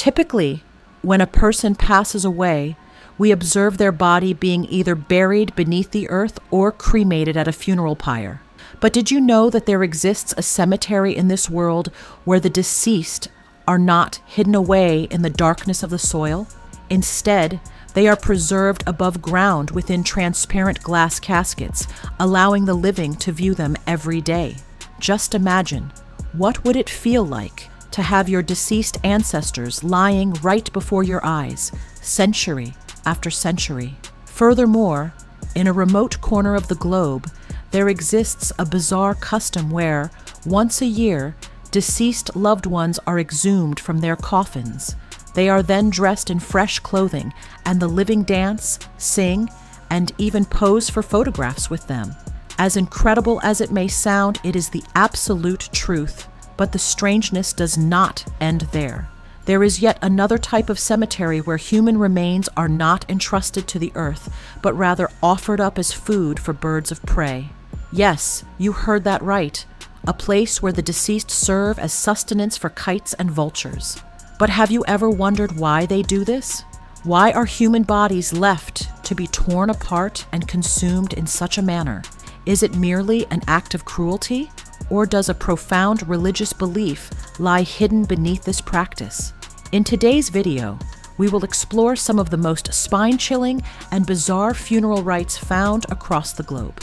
Typically, when a person passes away, we observe their body being either buried beneath the earth or cremated at a funeral pyre. But did you know that there exists a cemetery in this world where the deceased are not hidden away in the darkness of the soil? Instead, they are preserved above ground within transparent glass caskets, allowing the living to view them every day. Just imagine, what would it feel like to have your deceased ancestors lying right before your eyes, century after century? Furthermore, in a remote corner of the globe, there exists a bizarre custom where, once a year, deceased loved ones are exhumed from their coffins. They are then dressed in fresh clothing, and the living dance, sing, and even pose for photographs with them. As incredible as it may sound, it is the absolute truth, but the strangeness does not end there. There is yet another type of cemetery where human remains are not entrusted to the earth, but rather offered up as food for birds of prey. Yes, you heard that right. A place where the deceased serve as sustenance for kites and vultures. But have you ever wondered why they do this? Why are human bodies left to be torn apart and consumed in such a manner? Is it merely an act of cruelty, or does a profound religious belief lie hidden beneath this practice? In today's video, we will explore some of the most spine-chilling and bizarre funeral rites found across the globe.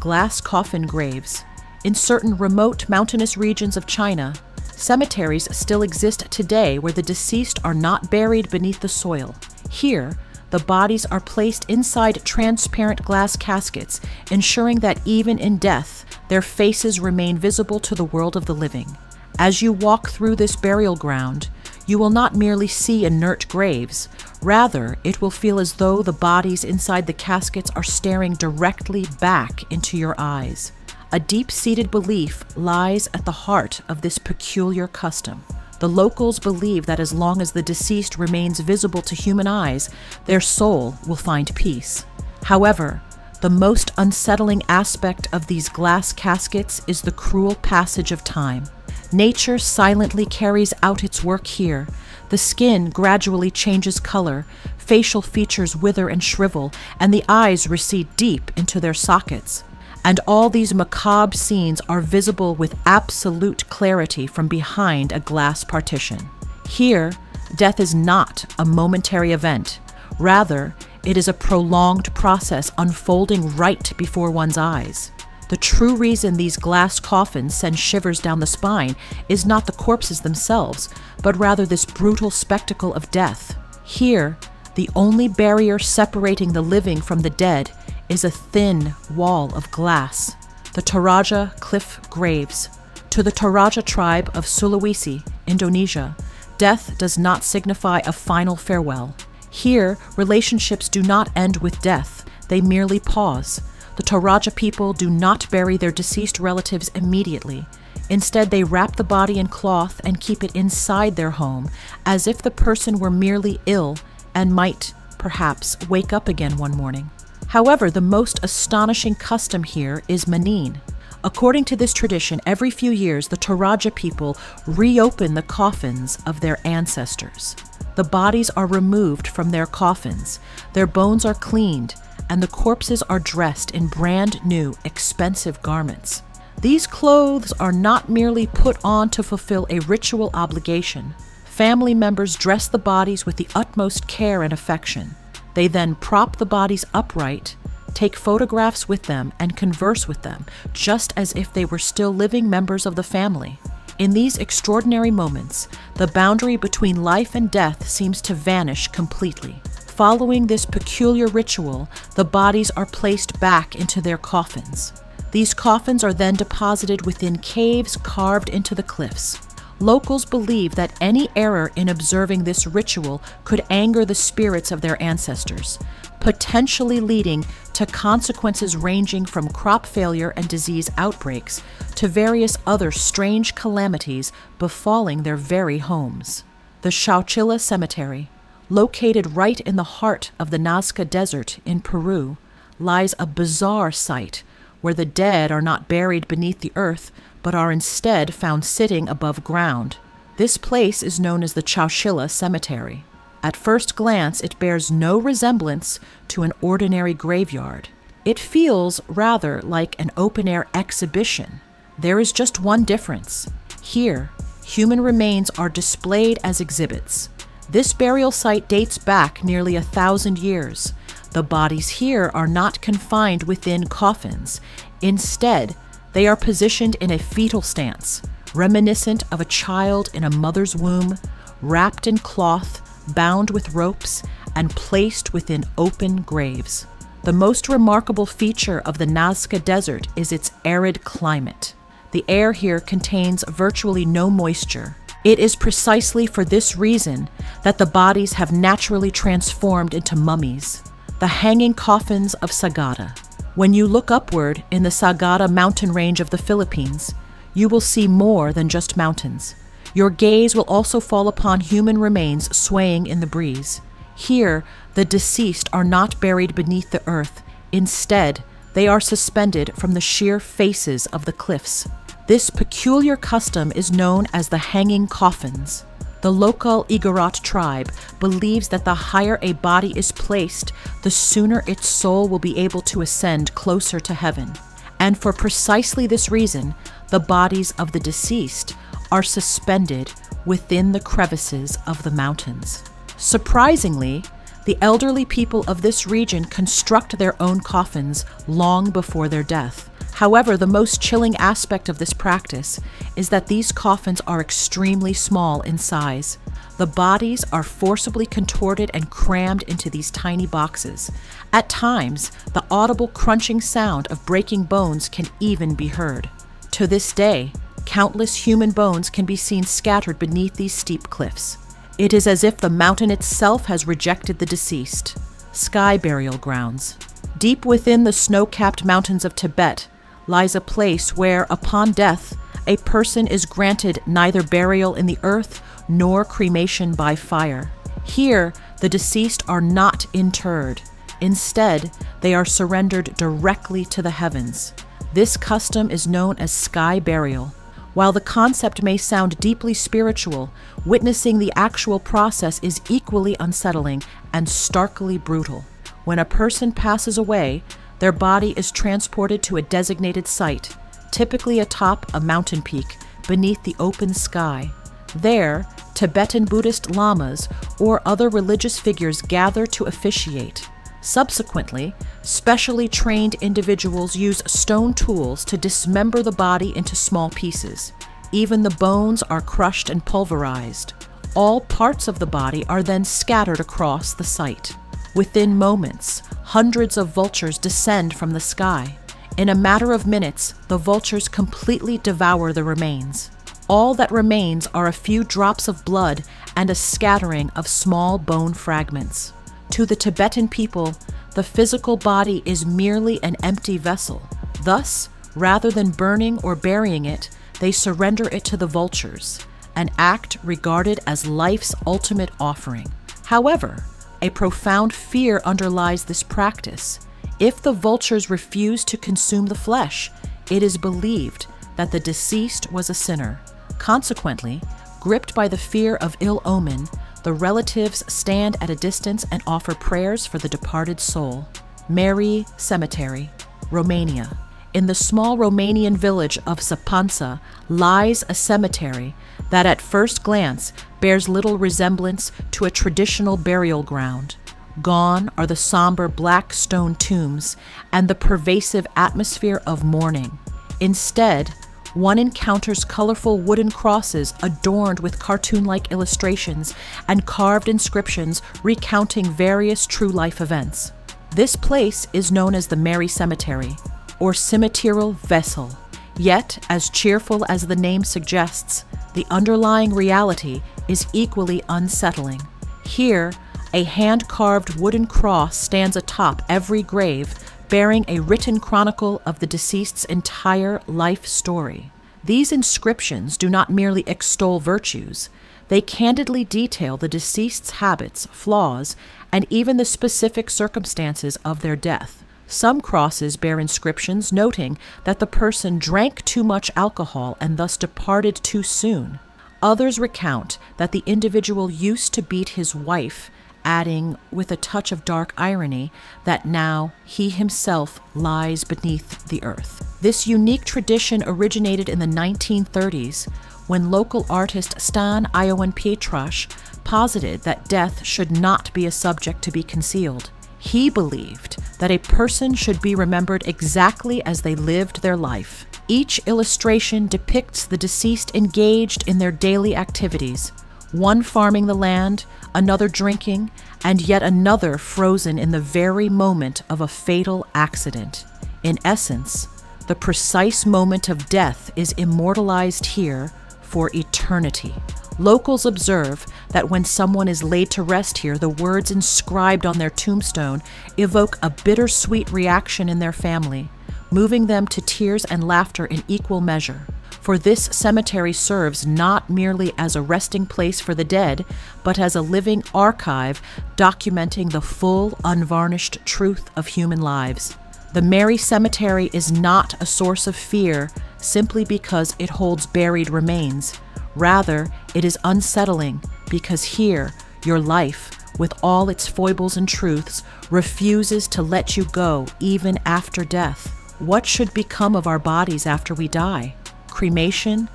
Glass coffin graves. In certain remote mountainous regions of China, cemeteries still exist today where the deceased are not buried beneath the soil. Here, the bodies are placed inside transparent glass caskets, ensuring that even in death, their faces remain visible to the world of the living. As you walk through this burial ground, you will not merely see inert graves. Rather, it will feel as though the bodies inside the caskets are staring directly back into your eyes. A deep-seated belief lies at the heart of this peculiar custom. The locals believe that as long as the deceased remains visible to human eyes, their soul will find peace. However, the most unsettling aspect of these glass caskets is the cruel passage of time. Nature silently carries out its work here. The skin gradually changes color, facial features wither and shrivel, and the eyes recede deep into their sockets. And all these macabre scenes are visible with absolute clarity from behind a glass partition. Here, death is not a momentary event. Rather, it is a prolonged process unfolding right before one's eyes. The true reason these glass coffins send shivers down the spine is not the corpses themselves, but rather this brutal spectacle of death. Here, the only barrier separating the living from the dead is a thin wall of glass. The Toraja Cliff Graves. To the Toraja tribe of Sulawesi, Indonesia, death does not signify a final farewell. Here, relationships do not end with death, they merely pause. The Toraja people do not bury their deceased relatives immediately. Instead, they wrap the body in cloth and keep it inside their home, as if the person were merely ill and might, perhaps, wake up again one morning. However, the most astonishing custom here is manin. According to this tradition, every few years the Toraja people reopen the coffins of their ancestors. The bodies are removed from their coffins, their bones are cleaned, and the corpses are dressed in brand new, expensive garments. These clothes are not merely put on to fulfill a ritual obligation. Family members dress the bodies with the utmost care and affection. They then prop the bodies upright, take photographs with them, and converse with them, just as if they were still living members of the family. In these extraordinary moments, the boundary between life and death seems to vanish completely. Following this peculiar ritual, the bodies are placed back into their coffins. These coffins are then deposited within caves carved into the cliffs. Locals believe that any error in observing this ritual could anger the spirits of their ancestors, potentially leading to consequences ranging from crop failure and disease outbreaks to various other strange calamities befalling their very homes. The Chowchilla Cemetery, located right in the heart of the Nazca Desert in Peru, lies a bizarre site where the dead are not buried beneath the earth, but are instead found sitting above ground. This place is known as the Chowchilla Cemetery. At first glance, it bears no resemblance to an ordinary graveyard. It feels rather like an open-air exhibition. There is just one difference. Here, human remains are displayed as exhibits. This burial site dates back nearly 1,000 years. The bodies here are not confined within coffins. Instead, they are positioned in a fetal stance, reminiscent of a child in a mother's womb, wrapped in cloth, bound with ropes, and placed within open graves. The most remarkable feature of the Nazca Desert is its arid climate. The air here contains virtually no moisture. It is precisely for this reason that the bodies have naturally transformed into mummies. The hanging coffins of Sagada. When you look upward in the Sagada mountain range of the Philippines, you will see more than just mountains. Your gaze will also fall upon human remains swaying in the breeze. Here, the deceased are not buried beneath the earth. Instead, they are suspended from the sheer faces of the cliffs. This peculiar custom is known as the hanging coffins. The local Igorot tribe believes that the higher a body is placed, the sooner its soul will be able to ascend closer to heaven. And for precisely this reason, the bodies of the deceased are suspended within the crevices of the mountains. Surprisingly, the elderly people of this region construct their own coffins long before their death. However, the most chilling aspect of this practice is that these coffins are extremely small in size. The bodies are forcibly contorted and crammed into these tiny boxes. At times, the audible crunching sound of breaking bones can even be heard. To this day, countless human bones can be seen scattered beneath these steep cliffs. It is as if the mountain itself has rejected the deceased. Sky burial grounds. Deep within the snow-capped mountains of Tibet lies a place where, upon death, a person is granted neither burial in the earth nor cremation by fire. Here, the deceased are not interred. Instead, they are surrendered directly to the heavens. This custom is known as sky burial. While the concept may sound deeply spiritual, witnessing the actual process is equally unsettling and starkly brutal. When a person passes away, their body is transported to a designated site, typically atop a mountain peak beneath the open sky. There, Tibetan Buddhist lamas or other religious figures gather to officiate. Subsequently, specially trained individuals use stone tools to dismember the body into small pieces. Even the bones are crushed and pulverized. All parts of the body are then scattered across the site. Within moments, hundreds of vultures descend from the sky. In a matter of minutes, the vultures completely devour the remains. All that remains are a few drops of blood and a scattering of small bone fragments. To the Tibetan people, the physical body is merely an empty vessel. Thus, rather than burning or burying it, they surrender it to the vultures, an act regarded as life's ultimate offering. However, a profound fear underlies this practice. If the vultures refuse to consume the flesh, it is believed that the deceased was a sinner. Consequently, gripped by the fear of ill omen, the relatives stand at a distance and offer prayers for the departed soul. Mary Cemetery, Romania. In the small Romanian village of Sapansa lies a cemetery that at first glance bears little resemblance to a traditional burial ground. Gone are the somber black stone tombs and the pervasive atmosphere of mourning. Instead, one encounters colorful wooden crosses adorned with cartoon-like illustrations and carved inscriptions recounting various true-life events. This place is known as the Mary Cemetery, or Cimetiral Vessel. Yet, as cheerful as the name suggests, the underlying reality is equally unsettling. Here, a hand-carved wooden cross stands atop every grave, bearing a written chronicle of the deceased's entire life story. These inscriptions do not merely extol virtues, they candidly detail the deceased's habits, flaws, and even the specific circumstances of their death. Some crosses bear inscriptions noting that the person drank too much alcohol and thus departed too soon. Others recount that the individual used to beat his wife, adding, with a touch of dark irony, that now he himself lies beneath the earth. This unique tradition originated in the 1930s when local artist Stan Ioan Pietrasz posited that death should not be a subject to be concealed. He believed that a person should be remembered exactly as they lived their life. Each illustration depicts the deceased engaged in their daily activities, one farming the land, another drinking, and yet another frozen in the very moment of a fatal accident. In essence, the precise moment of death is immortalized here for eternity. Locals observe that when someone is laid to rest here, the words inscribed on their tombstone evoke a bittersweet reaction in their family, moving them to tears and laughter in equal measure. For this cemetery serves not merely as a resting place for the dead, but as a living archive documenting the full, unvarnished truth of human lives. The Mary Cemetery is not a source of fear simply because it holds buried remains. Rather, it is unsettling because here, your life, with all its foibles and truths, refuses to let you go even after death. What should become of our bodies after we die? Cremation,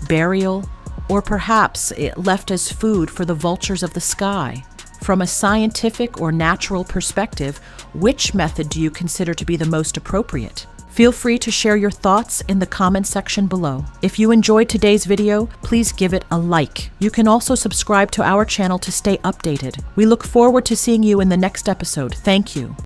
burial, or perhaps it left as food for the vultures of the sky? From a scientific or natural perspective, which method do you consider to be the most appropriate? Feel free to share your thoughts in the comment section below. If you enjoyed today's video, please give it a like. You can also subscribe to our channel to stay updated. We look forward to seeing you in the next episode. Thank you.